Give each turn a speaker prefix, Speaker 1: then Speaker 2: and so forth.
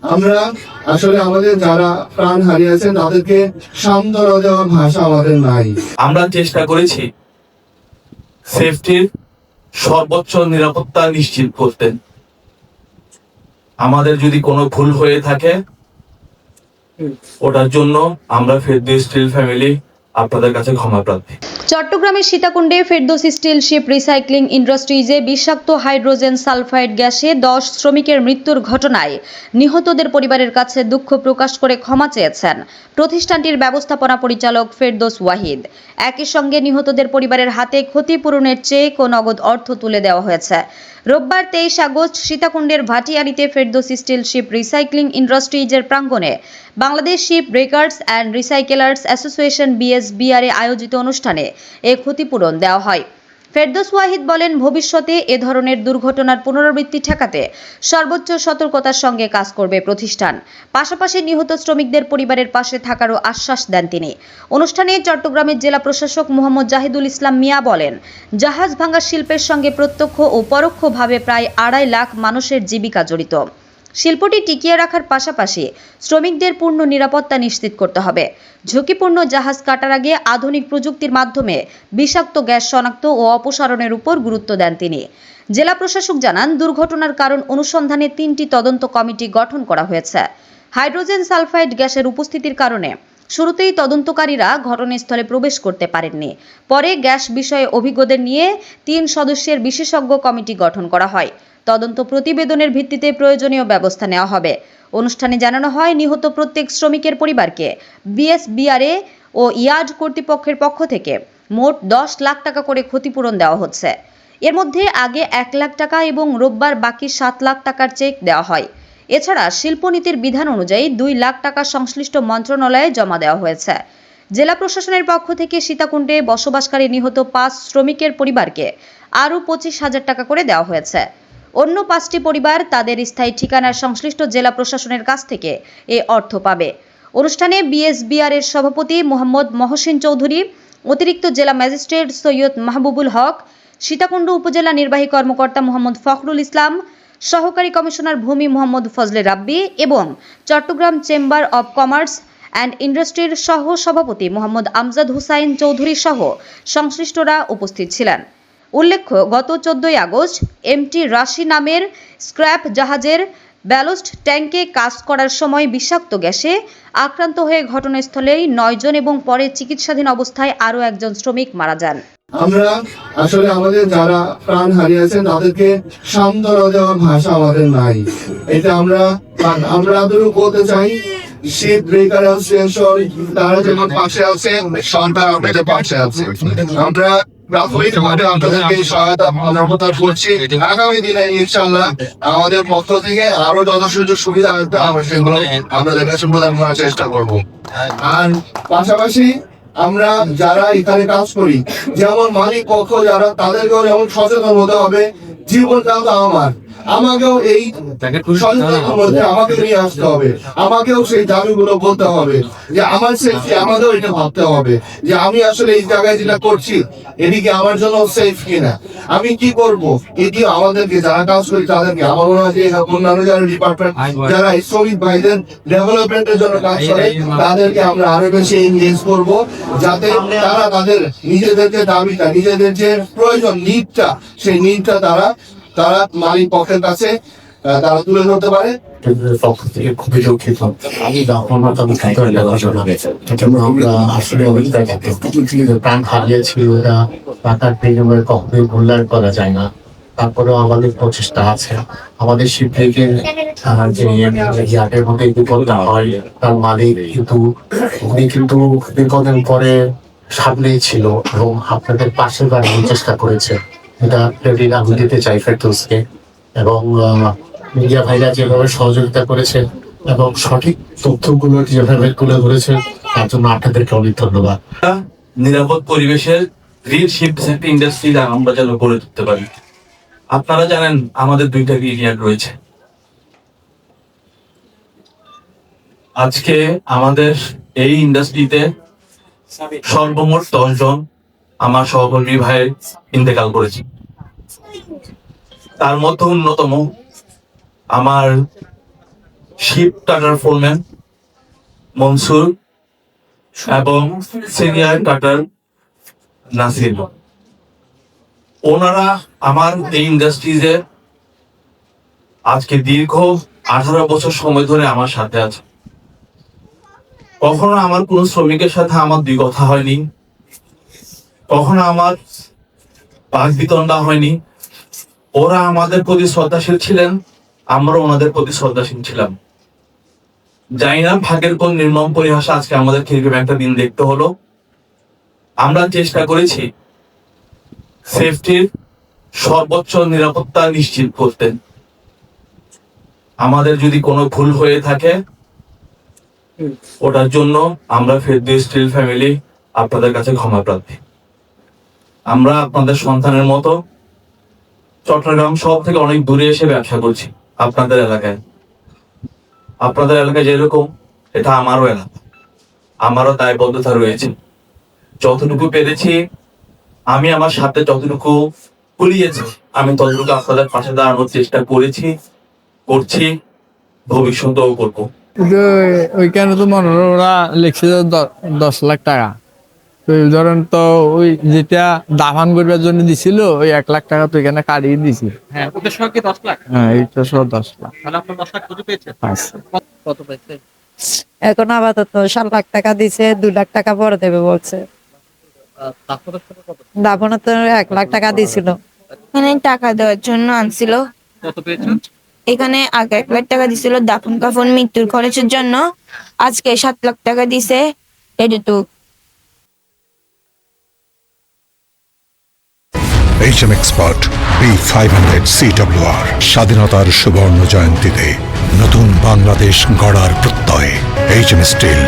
Speaker 1: আমরা আসলে আমাদের যারা প্রাণ হারিয়েছেন তাদেরকে সান্ত্বনা দেওয়ার ভাষা আমাদের নাই।
Speaker 2: আমরা চেষ্টা করেছি সেফটির সর্বোচ্চ নিরাপত্তা নিশ্চিত করতে। আমাদের যদি কোনো ভুল হয়ে থাকে ওটার জন্য আমরা ফেরদৌস স্টিল ফ্যামিলি আপনাদের কাছে ক্ষমা প্রার্থী।
Speaker 3: চট্টগ্রামের সীতাকুণ্ডে ফেরদৌস স্টিল শিপ রিসাইক্লিং ইন্ডাস্ট্রিজে বিষাক্ত হাইড্রোজেন সালফাইড গ্যাসে 10 শ্রমিকের মৃত্যুর ঘটনায় নিহতদের পরিবারের কাছে দুঃখ প্রকাশ করে ক্ষমা চেয়েছেন প্রতিষ্ঠানটির ব্যবস্থাপনা পরিচালক ফেরদৌস ওয়াহিদ। একই সঙ্গে নিহতদের পরিবারের হাতে ক্ষতিপূরণের চেক ও নগদ অর্থ তুলে দেওয়া হয়েছে। রোববার 23 আগস্ট সীতাকুণ্ডের ভাটিয়ারিতে ফেরদৌস স্টিল শিপ রিসাইক্লিং ইন্ডাস্ট্রিজের প্রাঙ্গণে Bangladesh ship breakers and recyclers association BSBR আয়োজিত অনুষ্ঠানে এ ক্ষতিপূরণ দেওয়া হয়। ফেরদৌস ওয়াহিদ বলেন, ভবিষ্যতে এ ধরনের দুর্ঘটনার পুনরাবৃত্তি ঠেকাতে সর্বোচ্চ সতর্কতার সঙ্গে কাজ করবে প্রতিষ্ঠান। পাশাপাশি নিহত শ্রমিকদের পরিবারের পাশে থাকারও আশ্বাস দেন তিনি। অনুষ্ঠানে চট্টগ্রামের জেলা প্রশাসক মোহাম্মদ জাহিদুল ইসলাম মিয়া বলেন, জাহাজ ভাঙা শিল্পের সঙ্গে প্রত্যক্ষ ও পরোক্ষভাবে প্রায় 2.5 লাখ মানুষের জীবিকা জড়িত। শিল্পটি টিকিয়ে রাখার পাশাপাশি শ্রমিকদের পূর্ণ নিরাপত্তা নিশ্চিত করতে হবে। ঝুঁকিপূর্ণ জাহাজ কাটার আগে আধুনিক প্রযুক্তির মাধ্যমে বিষাক্ত গ্যাস শনাক্ত ও অপসারণের উপর গুরুত্ব দেন তিনি। জেলা প্রশাসক জানান, দুর্ঘটনার কারণ অনুসন্ধানে 3টি তদন্ত কমিটি গঠন করা হয়েছে। হাইড্রোজেন সালফাইড গ্যাসের উপস্থিতির কারণে শুরুতেই তদন্তকারীরা ঘটনাস্থলে প্রবেশ করতে পারেননি। পরে গ্যাস বিষয়ে অভিজ্ঞদের নিয়ে 3 সদস্যের বিশেষজ্ঞ কমিটি গঠন করা হয়। তদন্ত প্রতিবেদনের ভিত্তিতে প্রয়োজনীয় ব্যবস্থা নেওয়া হবে। অনুষ্ঠানে জানানো হয়, নিহত প্রত্যেক শ্রমিকের পরিবারকে BSBR ও ইয়ার্ড কর্তৃপক্ষের পক্ষ থেকে মোট 10 লাখ টাকা করে ক্ষতিপূরণ দেওয়া হচ্ছে। এর মধ্যে আগে 1 লাখ টাকা এবং রোববার বাকি 7 লাখ টাকার চেক দেওয়া হয়। এছাড়া শিল্পনীতির বিধান অনুযায়ী 2 লাখ টাকা সংশ্লিষ্ট মন্ত্রণালয়ে জমা দেওয়া হয়েছে। জেলা প্রশাসনের পক্ষ থেকে সীতাকুণ্ডে বসবাসকারী নিহত 5 শ্রমিকের পরিবারকে আরও 25,000 টাকা করে দেওয়া হয়েছে। অন্য 5টি পরিবার তাদের স্থায়ী ঠিকানার সংশ্লিষ্ট জেলা প্রশাসনের কাছ থেকে এ অর্থ পাবে। অনুষ্ঠানে BSBR এর সভাপতি মোহাম্মদ মহসিন চৌধুরী, অতিরিক্ত জেলা ম্যাজিস্ট্রেট সৈয়দ মাহবুবুল হক, সীতাকুণ্ড উপজেলা নির্বাহী কর্মকর্তা মোহাম্মদ ফখরুল ইসলাম, সহকারী কমিশনার ভূমি মোহাম্মদ ফজলে রাব্বি এবং Chittagong chamber of commerce and ইন্ডাস্ট্রির সহ সভাপতি মোহাম্মদ আমজাদ হুসাইন চৌধুরী সহ সংশ্লিষ্টরা উপস্থিত ছিলেন। উল্লেখ্য, গত 14 আগস্ট MT রাশি নামের স্ক্র্যাপ জাহাজের ব্যালস্ট ট্যাঙ্কে কাজ করার সময় বিষাক্ত গ্যাসে আক্রান্ত হয়ে ঘটনাস্থলেই 9 জন এবং পরে চিকিৎসাধীন অবস্থায় আরও 1 জন শ্রমিক মারা যান।
Speaker 1: আমরা আসলে আমাদের যারা প্রাণ হারিয়েছেন তাদেরকে সান্ত্বনা দেওয়ার ভাষা আমাদের নাই। এটা আমরা এতটুকু বলতে চাই, শিপ ব্রেকার অ্যাসোসিয়েশন তারা যেমন পাশে আছে, সরকার আমাদের পাশে আছে। আমরা প্রাথমিকভাবে আপনাদেরকে সহায়তা প্রদান করছি। আগামী দিনে ইনশাআল্লাহ আমাদের পক্ষ থেকে আরো যত সুযোগ সুবিধা হবে সেগুলো আপনাদের কাছে প্রদান করার চেষ্টা করব। আর পাশাপাশি আমরা যারা এখানে কাজ করি, যেমন মালিক পক্ষ যারা, তাদেরকেও যেমন সচেতন হতে হবে। জীবনটা তো আমার, আমাকেও এই সচেতনতার মধ্যে আমাকে নিয়ে আসতে হবে। আমাকেও সেই দাবিগুলো বলতে হবে যে আমার সেফটি আমাদেরও এটা ভাবতে হবে যে আমি আসলে এই জায়গায় যেটা করছি এদিকে আমার জন্য সেফ কিনা, আমি কি করব। এটি আমাদেরকে যারা কাজ করি তাদেরকে, আমার মনে হয় যে অন্যান্য যারা ডিপার্টমেন্ট যারা এই শ্রমিক ভাইদের ডেভেলপমেন্টের জন্য কাজ করে তাদেরকে আমরা আরো বেশি এনগেজ করব, যাতে তারা তাদের নিজেদের যে দাবিটা, নিজেদের যে প্রয়োজন নিডটা, সেই নিডটা তারা মালিক পক্ষের কাছে তারা তুলে ধরতে পারে।
Speaker 4: পক্ষ থেকে খুবই দুঃখিত। আমি আমরা আসলে প্রাণ হারিয়েছিল, এটা টাকার বিনিময়ে কখনোই মূল্যায়ন করা যায় না। তারপরেও আমাদের প্রচেষ্টা আছে। আমাদের শিল্পীদের যে ইয়ার্ডের মধ্যে বিপদটা হয়, তার মালিক উনি কিন্তু বিপদের পরে সামনেই ছিল এবং আপনাদের পাশে দাঁড়ানোর চেষ্টা করেছে। এটা ক্রেডিট আমি দিতে চাই ফেরদৌসকে এবং মিডিয়া ভাইরা যেভাবে সহযোগিতা করেছেন এবং সঠিক তথ্যগুলো যেভাবে তুলে ধরেছেন তার জন্য আপনাদেরকে অনেক ধন্যবাদ।
Speaker 2: নিরাপদ পরিবেশের গ্রিন শিপ ইন্ডাস্ট্রি আমরা যেন গড়ে তুলতে পারি। আপনারা জানেন আমাদের 2টা ইয়ার্ড রয়েছে। আজকে আমাদের এই ইন্ডাস্ট্রিতে সর্বমোট 10 জন আমার সহকর্মী ভাই ইন্তেকাল করেছে। তার মধ্যে অন্যতম আমার শিপ টাটার ফোরম্যান মনসুর এবং সিনিয়র টাটার নাসির। ওনারা আমার এই ইন্ডাস্ট্রিজে আজকে দীর্ঘ 18 বছর সময় ধরে আমার সাথে আছে। কখনো আমার কোনো শ্রমিকের সাথে আমার দুই কথা হয়নি, কখনো আমার বাক বিতণ্ডা হয়নি। ওরা আমাদের প্রতি শ্রদ্ধাশীল ছিলেন, আমরা ওনাদের প্রতি শ্রদ্ধাশীল ছিলাম। জানি না ভাগ্যের কোন নির্মম পরিহাসে আজকে আমাদেরকে এরকম একটা দিন দেখতে হলো। আমরা চেষ্টা করেছি সেফটির সর্বোচ্চ নিরাপত্তা নিশ্চিত করতে। আমাদের যদি কোনো ভুল হয়ে থাকে ওটার জন্য আমরা ফেরদৌস স্টিল ফ্যামিলি আপনাদের কাছে ক্ষমা প্রার্থী। আমরা আপনাদের সন্তানের মতো চট্টগ্রাম শহর থেকে অনেক দূরে এসে ব্যবসা করছি আপনাদের এলাকায়। আপনাদের এলাকায় যেরকম এটা আমারও এলাকা, আমারও দায়বদ্ধতা রয়েছে। যতটুকু পেরেছি আমি আমার সাথে যতটুকু কুলিয়েছি আমি ততটুকু আপনাদের পাশে দাঁড়ানোর চেষ্টা করেছি, করছি, ভবিষ্যতেও করবো।
Speaker 5: ওইখানে তো মনে হয় ওরা লিখছে যে 10 লাখ টাকা। তো ধরেন তো ওই যেটা দাফান করবার জন্য দিছিল ওই 1 লাখ টাকা তো এখানে কাটিয়ে দিছিল।
Speaker 6: হ্যাঁ, ওদের সঙ্গে কি 10 লাখ?
Speaker 5: হ্যাঁ, এইটা সহ 10 লাখ
Speaker 6: তাহলে আপনার 10 লাখ খুঁজে পেয়েছেন?
Speaker 5: পাইছে।
Speaker 6: কত পেয়েছে?
Speaker 7: এখন আপাতত 7 লাখ টাকা দিছে, 2 লাখ টাকা পরে দেবে বলছে।
Speaker 6: আপনাদের সঙ্গে কত?
Speaker 7: দাফনে তো 1 লাখ টাকা দিছিল।
Speaker 8: এখানে টাকা দেওয়ার জন্য আনছিল।
Speaker 6: কত পেয়েছেন?
Speaker 8: এখানে আগে 1 লাখ টাকা দিছিল দাফন কাফন মৃত্যুর খরচের জন্য, আজকে 7 লাখ টাকা দিছে এটুকু।
Speaker 9: HM Expert B500 CWR স্বাধীনতার সুবর্ণ জয়ন্তীতে নতুন বাংলাদেশ গড়ার প্রত্যয়। HM Steel